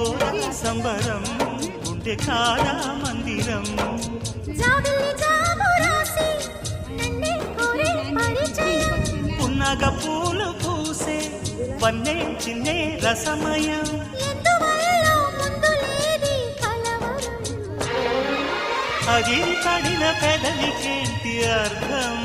కోరి సంబరం గుండె కాదా మందిరం పున్నగ పూలు పూసే వన్నే చిన్నే రసమయం అగిరి పడిన పెదవికేంటి అర్థం